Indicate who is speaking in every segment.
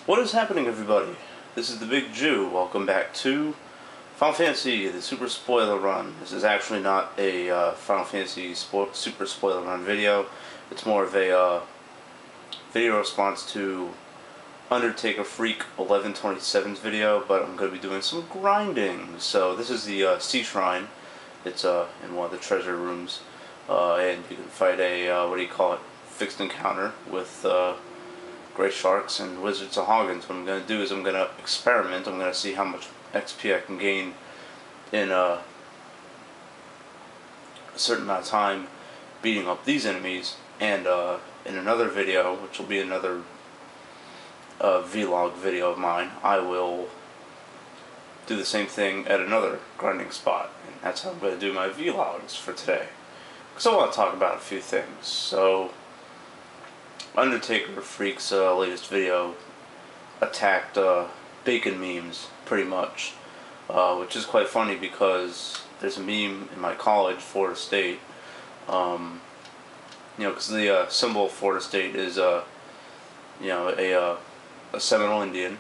Speaker 1: What is happening, everybody? This is the Big Jew. Welcome back to Final Fantasy, the Super Spoiler Run. This is actually not a Final Fantasy Super Spoiler Run video. It's more of a video response to Undertaker Freak 1127's video, but I'm going to be doing some grinding. So this is the Sea Shrine. It's in one of the treasure rooms, and you can fight a fixed encounter with Gray Sharks and Wizards of Hoggins. What I'm going to do is I'm going to experiment. I'm going to see how much XP I can gain in a certain amount of time beating up these enemies, and in another video, which will be another vlog video of mine, I will do the same thing at another grinding spot, and that's how I'm going to do my vlogs for today, because I want to talk about a few things. So Undertaker Freak's latest video attacked bacon memes, pretty much, which is quite funny because there's a meme in my college, Florida State, because the symbol of Florida State is a Seminole Indian,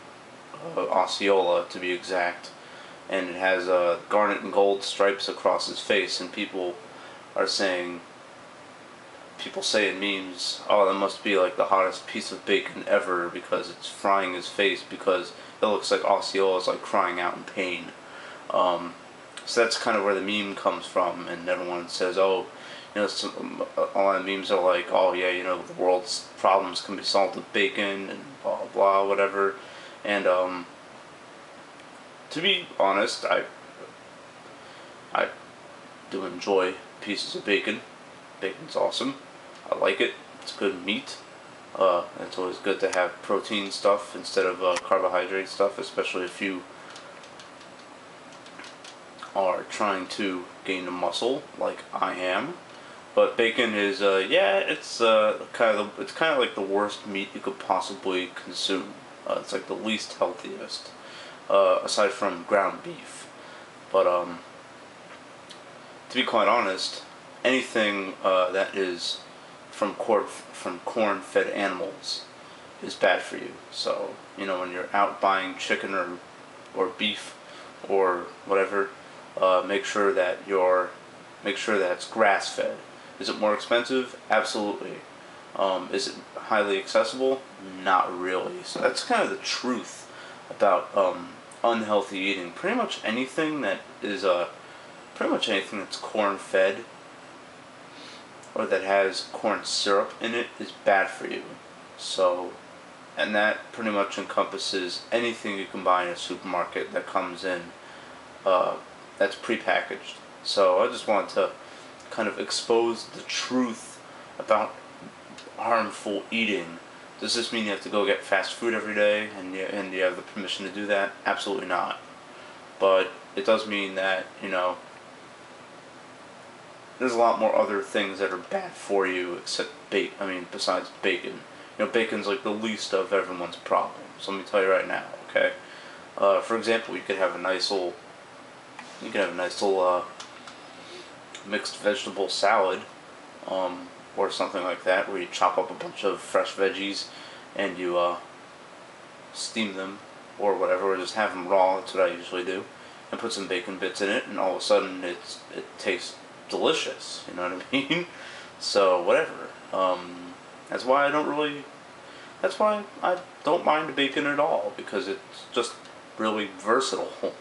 Speaker 1: Osceola to be exact, and it has garnet and gold stripes across his face, and people say in memes, oh, that must be like the hottest piece of bacon ever because it's frying his face, because it looks like Osceola is like crying out in pain. So that's kind of where the meme comes from, and everyone says, oh, a lot of memes are like, oh yeah, the world's problems can be solved with bacon and blah blah whatever. And to be honest, I do enjoy pieces of bacon. Bacon's awesome. I like it. It's good meat. It's always good to have protein stuff instead of carbohydrate stuff, especially if you are trying to gain a muscle like I am. But bacon is it's kind of like the worst meat you could possibly consume. It's like the least healthiest, aside from ground beef. But to be quite honest, anything that is from corn-fed animals is bad for you. So when you're out buying chicken or beef or whatever, make sure that it's grass-fed. Is it more expensive? Absolutely. Is it highly accessible? Not really. So that's kind of the truth about unhealthy eating. Pretty much anything that's corn-fed or that has corn syrup in it is bad for you. So, and that pretty much encompasses anything you can buy in a supermarket that comes in that's prepackaged. So I just wanted to kind of expose the truth about harmful eating. Does this mean you have to go get fast food every day and you have the permission to do that? Absolutely not. But it does mean that, there's a lot more other things that are bad for you besides bacon. Bacon's like the least of everyone's problems. Let me tell you right now, okay? For example, you could have a nice little mixed vegetable salad, or something like that, where you chop up a bunch of fresh veggies and you steam them or whatever, or just have them raw. That's what I usually do, and put some bacon bits in it, and all of a sudden it tastes delicious. You know what I mean? So whatever. That's why I don't mind bacon at all, because it's just really versatile.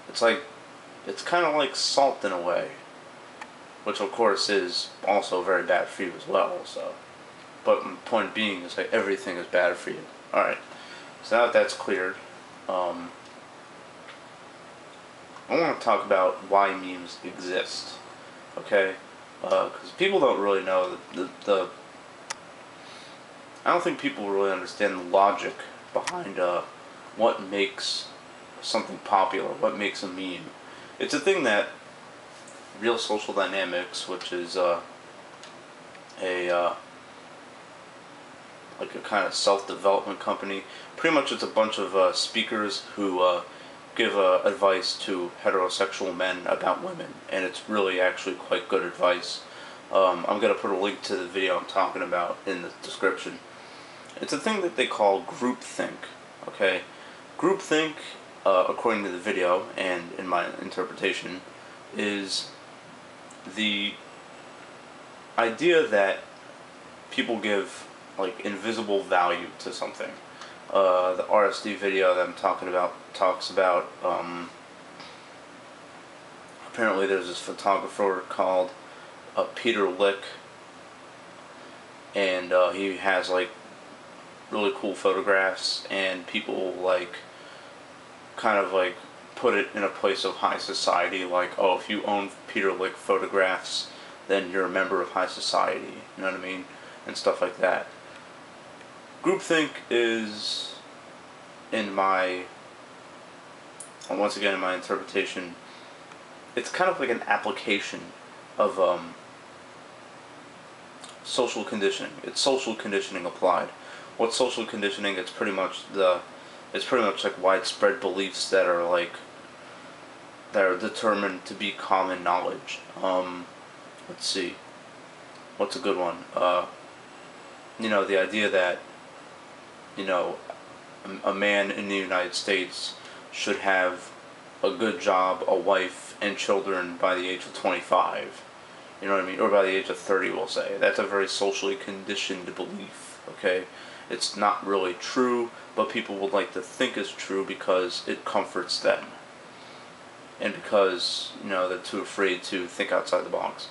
Speaker 1: It's kind of like salt in a way, which of course is also very bad for you as well. So, but my point being is like everything is bad for you. All right. So now that that's cleared, I want to talk about why memes exist. Okay, because people don't really know I don't think people really understand the logic behind what makes something popular, what makes a meme. It's a thing that Real Social Dynamics, which is like a kind of self-development company. Pretty much it's a bunch of speakers who give advice to heterosexual men about women, and it's really actually quite good advice. I'm going to put a link to the video I'm talking about in the description. It's a thing that they call groupthink. Okay, groupthink, according to the video and in my interpretation, is the idea that people give like invisible value to something. The RSD video that I'm talking about talks about. Apparently, there's this photographer called Peter Lick, and he has like really cool photographs, and people like kind of like put it in a place of high society, like, oh, if you own Peter Lick photographs, then you're a member of high society, you know what I mean, and stuff like that. Groupthink is, once again in my interpretation, it's kind of like an application of social conditioning. It's social conditioning applied. What's social conditioning? It's pretty much like widespread beliefs that are determined to be common knowledge. Let's see. What's a good one? The idea that, a man in the United States should have a good job, a wife, and children by the age of 25. You know what I mean? Or by the age of 30, we'll say. That's a very socially conditioned belief, okay? It's not really true, but people would like to think it's true because it comforts them. And because, they're too afraid to think outside the box.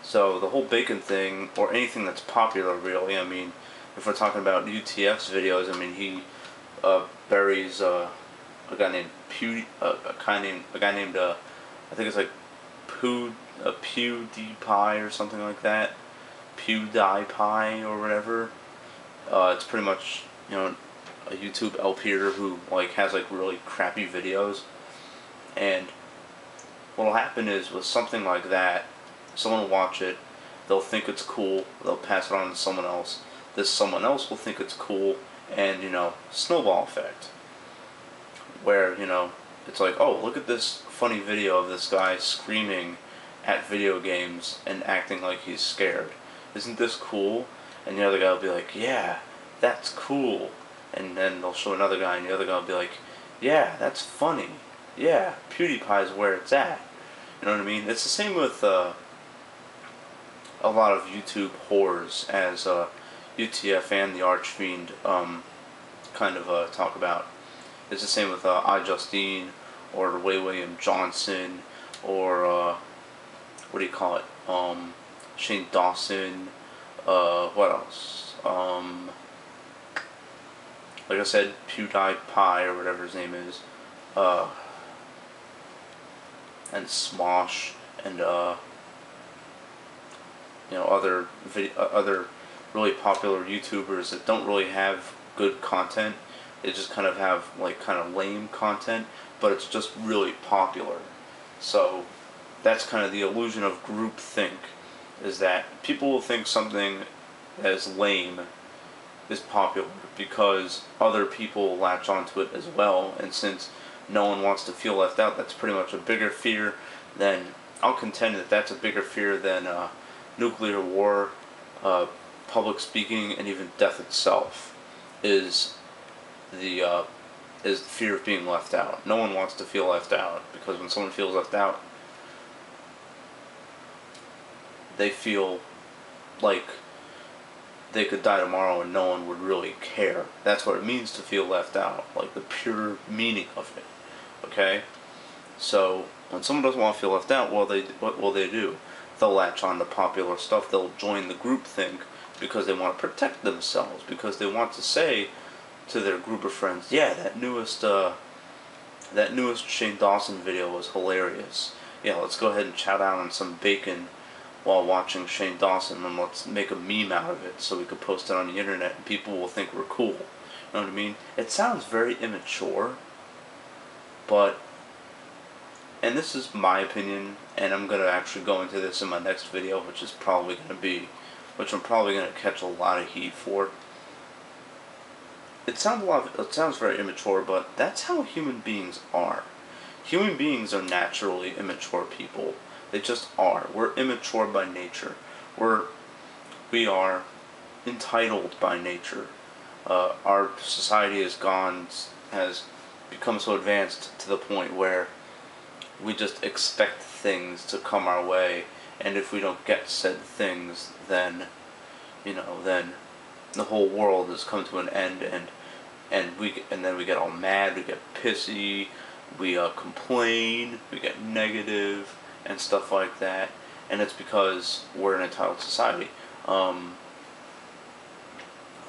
Speaker 1: So the whole bacon thing, or anything that's popular, really, I mean, if we're talking about UTF's videos, I mean, he buries a guy named I think it's like PewDiePie or something like that, PewDiePie or whatever. It's pretty much a YouTube LPer who has really crappy videos, and what'll happen is with something like that, someone will watch it, they'll think it's cool, they'll pass it on to someone else. This someone else will think it's cool, and snowball effect, where it's like, oh, look at this funny video of this guy screaming at video games and acting like he's scared. Isn't this cool? And the other guy will be like, yeah, that's cool. And then they'll show another guy, and the other guy will be like, yeah, that's funny. Yeah, PewDiePie's where it's at. You know what I mean? It's the same with a lot of YouTube whores, as UTF and the Archfiend talk about. It's the same with iJustine, or Way William Johnson, or what do you call it? Shane Dawson. What else? Like I said, PewDiePie or whatever his name is, and Smosh, and other really popular YouTubers that don't really have good content. They just kind of have kind of lame content, but it's just really popular. So that's kind of the illusion of groupthink, is that people will think something that is lame is popular because other people latch onto it as well, and since no one wants to feel left out, that's pretty much a bigger fear than, I'll contend that that's a bigger fear than nuclear war, public speaking, and even death itself, is the fear of being left out. No one wants to feel left out, because when someone feels left out, they feel like they could die tomorrow and no one would really care. That's what it means to feel left out, like the pure meaning of it. Okay? So when someone doesn't want to feel left out, what will they do? They'll latch on to popular stuff. They'll join the groupthink because they want to protect themselves, because they want to say to their group of friends, yeah, that newest Shane Dawson video was hilarious. Yeah, let's go ahead and chow down on some bacon while watching Shane Dawson, and let's make a meme out of it so we could post it on the internet and people will think we're cool. You know what I mean? It sounds very immature, but, and this is my opinion, and I'm going to actually go into this in my next video, which I'm probably going to catch a lot of heat for. It sounds very immature, but that's how human beings are. Human beings are naturally immature people. They just are. We're immature by nature. We're we are entitled by nature. Our society has become so advanced to the point where we just expect things to come our way, and if we don't get said things, then then the whole world has come to an end, and then we get all mad, we get pissy, we complain, we get negative and stuff like that, and it's because we're an entitled society.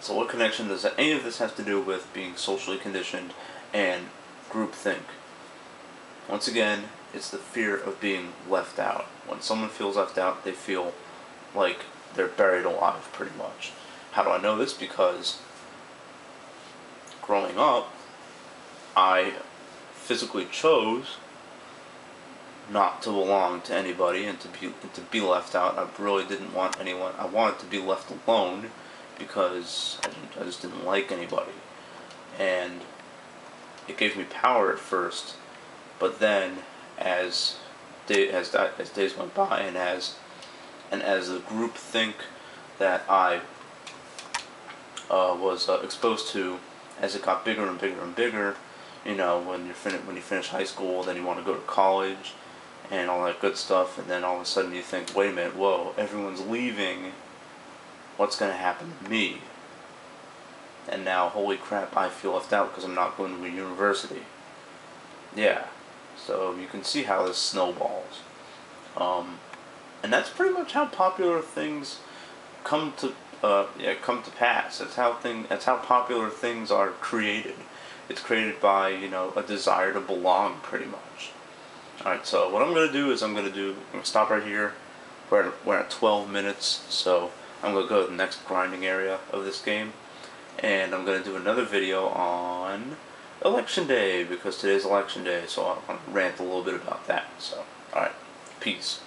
Speaker 1: So what connection does any of this have to do with being socially conditioned and groupthink? Once again, it's the fear of being left out. When someone feels left out, they feel like they're buried alive, pretty much. How do I know this? Because growing up, I physically chose not to belong to anybody and to be left out. I really didn't want anyone. I wanted to be left alone because I just didn't like anybody, and it gave me power at first. But then, as days went by, and as the group think that I was exposed to, as it got bigger and bigger and bigger, when you finish high school, then you want to go to college, and all that good stuff, and then all of a sudden you think, wait a minute, whoa, everyone's leaving. What's going to happen to me? And now, holy crap, I feel left out because I'm not going to a university. Yeah, so you can see how this snowballs. And that's pretty much how popular things come to pass. That's how popular things are created. It's created by a desire to belong, pretty much. All right, so what I'm gonna do is I'm gonna stop right here. We're at 12 minutes, so I'm gonna go to the next grinding area of this game, and I'm gonna do another video on Election Day because today's Election Day. So I want to rant a little bit about that. So, all right, peace.